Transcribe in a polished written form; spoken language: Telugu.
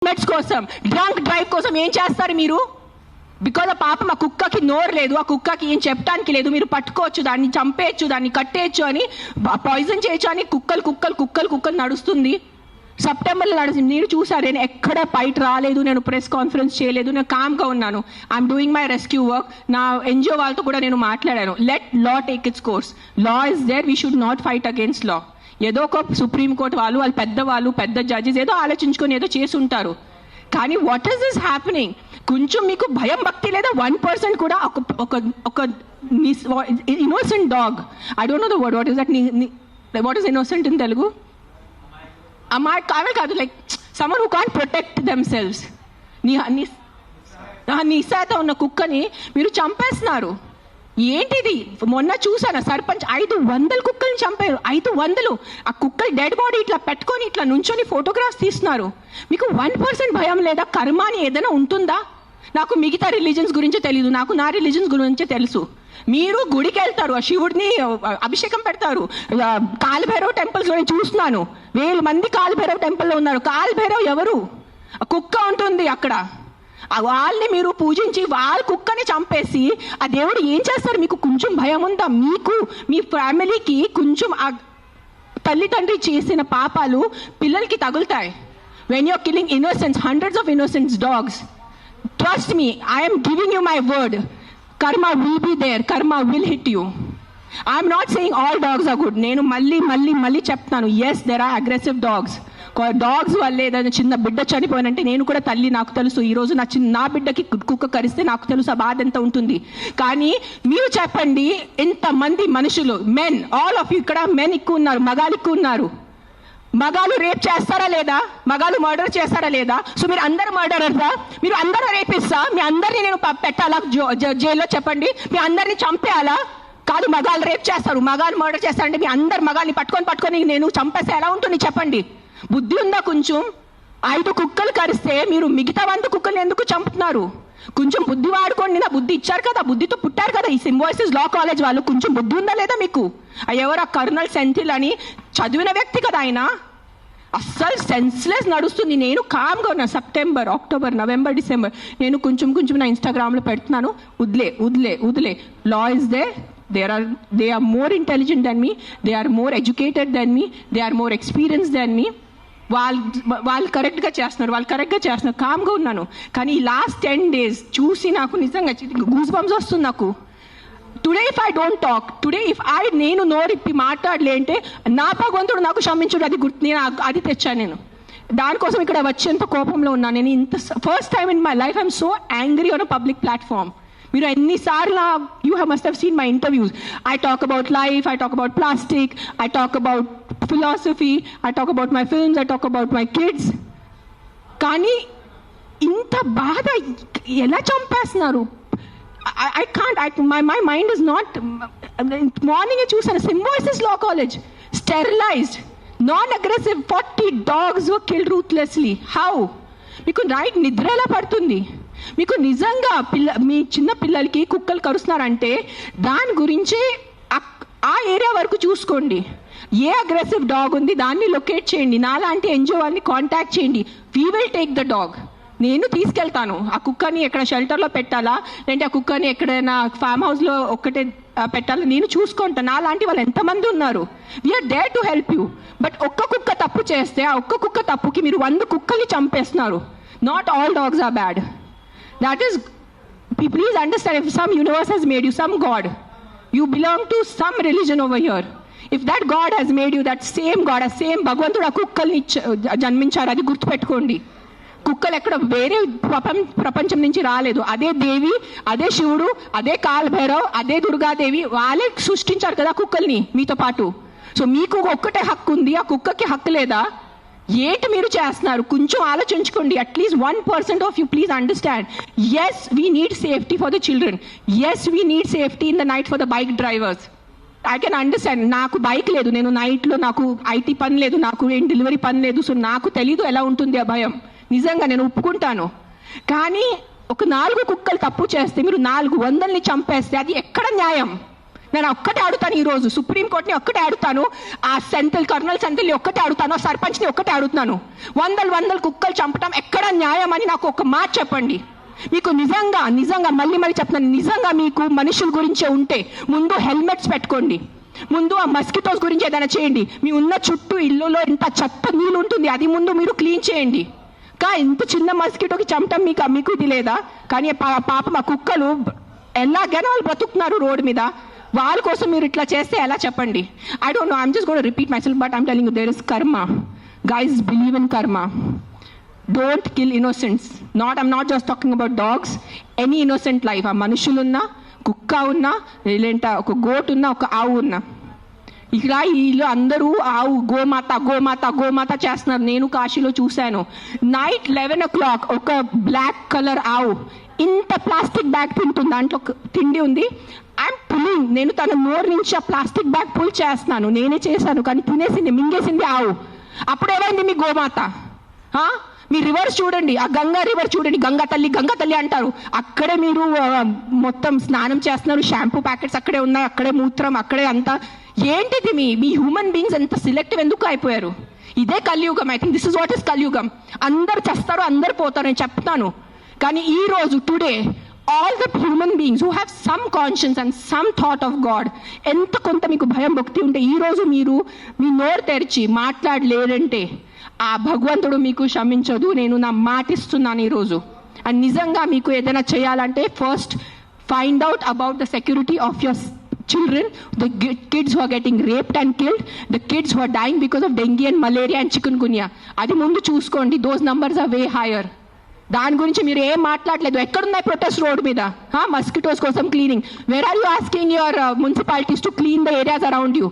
మెట్స్ కోసం, డ్రంక్ డ్రైవ్ కోసం ఏం చేస్తారు మీరు? బికాజ్ ఆ పాపం ఆ కుక్కకి నోరు లేదు, ఆ కుక్కకి ఏం చెప్పడానికి లేదు. మీరు పట్టుకోవచ్చు, దాన్ని చంపేయచ్చు, దాన్ని కట్టేయచ్చు, అని పాయిజన్ చేయొచ్చు అని కుక్కలు నడుస్తుంది. సెప్టెంబర్లో నడుస్తుంది. నేను చూసాను, నేను ఎక్కడ బయట రాలేదు, నేను ప్రెస్ కాన్ఫరెన్స్ చేయలేదు, నేను కామ్గా ఉన్నాను. I'm doing my rescue work. నా ఎన్జిఓ వాళ్ళతో కూడా నేను మాట్లాడాను. Let law take its course. Law is there, we should not fight against law. ఏదో ఒక సుప్రీంకోర్టు వాళ్ళు పెద్దవాళ్ళు, పెద్ద జడ్జెస్ ఏదో ఆలోచించుకొని ఏదో చేసి ఉంటారు. కానీ వాట్ ఈస్ దిస్ హ్యాపెనింగ్? కొంచెం మీకు భయం భక్తి లేదా? 1% కూడా ఒక innocent dog, I don't know the word, what is that, what is innocent in Telugu? కావే కాదు, like someone who can't protect themselves. నిశాత ఉన్న కుక్కని మీరు చంపేస్తున్నారు. ఏంటిది? మొన్న చూసాను, సర్పంచ్ 500 కుక్కల్ని చంపారు. 500. ఆ కుక్కలు డెడ్ బాడీ ఇట్లా పెట్టుకొని ఇట్లా నుంచొని ఫోటోగ్రాఫ్స్ తీస్తున్నారు. మీకు 1% భయం లేదా? కర్మ అని ఏదైనా ఉంటుందా? నాకు మిగతా రిలీజన్స్ గురించి తెలీదు, నాకు నా రిలీజన్స్ గురించి తెలుసు. మీరు గుడికి వెళ్తారు, ఆ శివుడిని అభిషేకం పెడతారు. కాలభైరవ్ టెంపుల్స్ నేను చూస్తున్నాను, 1000 మంది కాలభైరవ్ టెంపుల్లో ఉన్నారు. కాలభైరవ్ ఎవరు? కుక్క ఉంటుంది అక్కడ. వాళ్ళని మీరు పూజించి వాళ్ళ కుక్కని చంపేసి ఆ దేవుడు ఏం చేస్తారు? మీకు కొంచెం భయం ఉందా? మీకు మీ ఫ్యామిలీకి కొంచెం ఆ తల్లిదండ్రి చేసిన పాపాలు పిల్లలకి తగులుతాయి. When you're killing innocence, hundreds of innocence dogs, trust me, I am giving you my word, karma will be there, karma will hit you. I am not saying all dogs are good. నేను మళ్ళీ చెప్తాను, yes there are aggressive dogs. Dogs వల్లే ఏదైనా చిన్న బిడ్డ చనిపోయినంటే నేను కూడా తల్లి, నాకు తెలుసు. ఈరోజు నా బిడ్డకి కుక్క కరిస్తే నాకు తెలుసు ఆ బాధ ఎంత ఉంటుంది. కానీ మీరు చెప్పండి, ఇంతమంది మనుషులు, మెన్, ఆల్ ఆఫ్ యూ, ఇక్కడ మెన్ ఎక్కువ ఉన్నారు, మగాలు ఎక్కువ ఉన్నారు. మగాలు రేప్ చేస్తారా లేదా? మగాలు మర్డర్ చేస్తారా లేదా? సో మీరు అందరు మర్డరర్సా? మీరు అందరూ రేపిస్తా? మీ అందరినీ నేను పెట్టాలా జైల్లో? చెప్పండి, మీ అందరినీ చంపేయాలా? కాదు, మగాలు రేప్ చేస్తారు, మగాలు మర్డర్ చేస్తారంటే మీ అందరు మగాల్ని పట్టుకొని నేను చంపేస్తే ఎలా ఉంటుంది చెప్పండి? బుద్ధి ఉందా కొంచెం? 5 కుక్కలు కరిస్తే మీరు మిగతా 100 కుక్కల్ని ఎందుకు చంపుతున్నారు? కొంచెం బుద్ధి వాడుకోండి. నా బుద్ధి ఇచ్చారు కదా, బుద్ధితో పుట్టారు కదా ఈ సింబాయిసిస్ లా కాలేజ్ వాళ్ళు. కొంచెం బుద్ధి ఉందా లేదా మీకు? ఎవరు? ఆ కర్నల్ సెంథిల్ అని చదివిన వ్యక్తి కదా ఆయన. అస్సలు సెన్స్లెస్ నడుస్తుంది. నేను కామ్గా ఉన్నా. సెప్టెంబర్, అక్టోబర్, నవంబర్, డిసెంబర్ నేను కొంచెం నా ఇన్స్టాగ్రామ్లో పెడుతున్నాను. వదిలే. Law is they are more intelligent than me, they are more educated than me, they are more experienced than me. వాళ్ళు కరెక్ట్గా చేస్తున్నారు, కామ్గా ఉన్నాను. కానీ ఈ లాస్ట్ 10 days చూసి నాకు నిజంగా గూస్ బంప్స్ వస్తుంది నాకు. Today if I don't talk, today if నేను నోరిప్పి మాట్లాడలే అంటే నా భగవంతుడు నాకు క్షమించుడు, అది గుర్తు, నేను అది తెచ్చాను. నేను దానికోసం ఇక్కడ వచ్చేంత కోపంలో ఉన్నాను. నేను ఇంత first time in my life I'm so angry on a public platform. మీరు ఎన్నిసార్లు you must have seen my interviews. I talk about life, I talk about plastic, I talk about philosophy, I talk about my films, I talk about my kids. కానీ ఇంత బాధ ఎలా చంపేస్తున్నారు? I can't, my mind is not, మార్నింగే చూసాను, సింబాయిసిస్ law college, sterilised, non aggressive, 40 dogs were killed ruthlessly. How? మీకు నైట్ నిద్ర ఎలా పడుతుంది? మీకు నిజంగా మీ చిన్న పిల్లలకి కుక్కలు కరుస్తున్నారంటే దాని గురించి ఆ ఏరియా వరకు చూసుకోండి. ఏ అగ్రెసివ్ డాగ్ ఉంది దాన్ని లొకేట్ చేయండి. నాలాంటి ఎన్జిఓ వాళ్ళని కాంటాక్ట్ చేయండి. We will take the dog. నేను తీసుకెళ్తాను. ఆ కుక్కని ఎక్కడ షెల్టర్లో పెట్టాలా, లేదంటే ఆ కుక్కని ఎక్కడైనా ఫామ్ హౌస్లో ఒక్కటే పెట్టాలా, నేను చూసుకుంటాను. నాలాంటి వాళ్ళు ఎంతమంది ఉన్నారు. We're there to help you. But ఒక్క కుక్క తప్పు చేస్తే ఆ ఒక్క కుక్క తప్పుకి మీరు 100 కుక్కల్ని చంపేస్తున్నారు. Not all dogs are bad. That is, please understand, if some universe has made you, some God, you belong to some religion over here. If that God has made you, that same God, a same భగవంతుడు ఆ కుక్కల్ని జన్మించారు, అది గుర్తుపెట్టుకోండి. కుక్కలు ఎక్కడ వేరే ప్రపంచం నుంచి రాలేదు. అదే దేవి, అదే శివుడు, అదే కాలభైరవ్, అదే దుర్గాదేవి, వాళ్ళే సృష్టించారు కదా కుక్కల్ని మీతో పాటు. సో మీకు ఒక్కటే హక్కు ఉంది, ఆ కుక్కకి హక్కు లేదా? ఏంటి మీరు చేస్తున్నారు? కొంచెం ఆలోచించుకోండి. At least 1% of you please understand. Yes we need safety for the children. Yes we need safety in the night for the bike drivers. I can understand. నాకు బైక్ లేదు, నేను నైట్లో నాకు ఐటీ పని లేదు, నాకు ఏం డెలివరీ పని లేదు. సో నాకు తెలీదు ఎలా ఉంటుంది ఆ భయం. నిజంగా నేను ఒప్పుకుంటాను. కానీ ఒక 4 కుక్కలు తప్పు చేస్తే మీరు 400ని చంపేస్తే అది ఎక్కడ న్యాయం? నేను ఒక్కటే అడుగుతాను ఈరోజు, సుప్రీంకోర్టుని ఒక్కటే అడుగుతాను, ఆ కర్నల్ సెంథిల్ని ఒక్కటే అడుగుతాను, ఆ సర్పంచ్ని ఒక్కటే అడుగుతాను. వందలు కుక్కలు చంపటం ఎక్కడ న్యాయం అని నాకు ఒక మాట చెప్పండి. మీకు నిజంగా మళ్ళీ చెప్తున్నాను, నిజంగా మీకు మనుషుల గురించే ఉంటే ముందు హెల్మెట్స్ పెట్టుకోండి, ముందు ఆ మస్కిటోస్ గురించి ఏదైనా చేయండి. మీ ఉన్న చుట్టూ ఇల్లులో ఇంత చెత్త నీళ్ళు ఉంటుంది, అది ముందు మీరు క్లీన్ చేయండి. ఇంత చిన్న మస్కిటోకి చంపటం మీకు ఇది లేదా? కానీ పాపం ఆ కుక్కలు ఎలాగైనా వాళ్ళు బ్రతుకుతున్నారు రోడ్డు మీద, వాళ్ళ కోసం మీరు ఇట్లా చేస్తే ఎలా చెప్పండి? I don't know, I'm just going to repeat myself, but I'm telling you there is karma. Guys, believe in karma. Don't kill innocents. I'm not just talking about dogs, any innocent life. ఆ మనుషులున్నా, కుక్క ఉన్నా, లేదంటే ఒక గోట్ ఉన్నా, ఒక ఆవు ఉన్నా, ఇక్కడ వీళ్ళు అందరూ ఆవు గోమాత చేస్తున్నారు. నేను కాశీలో చూశాను, నైట్ 11 o'clock ఒక బ్లాక్ కలర్ ఆవు ఇంత ప్లాస్టిక్ బ్యాగ్ తింటుంది, దాంట్లో తిండి ఉంది. ఐఎమ్ పుల్లింగ్, నేను తన నోరు నుంచి ఆ ప్లాస్టిక్ బ్యాగ్ పుల్ చేస్తున్నాను, నేనే చేశాను, కానీ తినేసింది, మింగేసింది ఆవు. అప్పుడు ఏమైంది మీ గోమాత? మీ రివర్స్ చూడండి, ఆ గంగా రివర్ చూడండి, గంగా తల్లి అంటారు, అక్కడే మీరు మొత్తం స్నానం చేస్తున్నారు, షాంపూ ప్యాకెట్స్ అక్కడే ఉన్నాయి, అక్కడే మూత్రం, అక్కడే అంతా. ఏంటిది మీ హ్యూమన్ బీయింగ్స్ ఎంత సిలెక్టివ్ ఎందుకు అయిపోయారు? ఇదే కలియుగం. I think this is what is కలియుగం. అందరు చేస్తారు, అందరు పోతారు, నేను చెప్తాను. కానీ ఈ రోజు today all the human beings who have some conscience and some thought of God, ఎంత కొంత మీకు భయం భక్తి ఉంటే ఈ రోజు మీరు మీ నోరు తెరిచి మాట్లాడలేదంటే ఆ భగవంతుడు మీకు క్షమించదు. నేను నా మాటిస్తున్నాను ఈరోజు. అండ్ నిజంగా మీకు ఏదైనా చేయాలంటే first find out about the security of your children, the kids who are getting raped and killed, the kids who are dying because of dengue and malaria and chikungunya. అది ముందు చూసుకోండి. those numbers are way higher. దాని గురించి మీరు ఏం మాట్లాడలేదు. ఎక్కడున్నాయి ప్రొటెస్ట్ రోడ్ మీద? మస్కిటోస్ కోసం cleaning. Where are you asking your municipalities to clean the areas around you?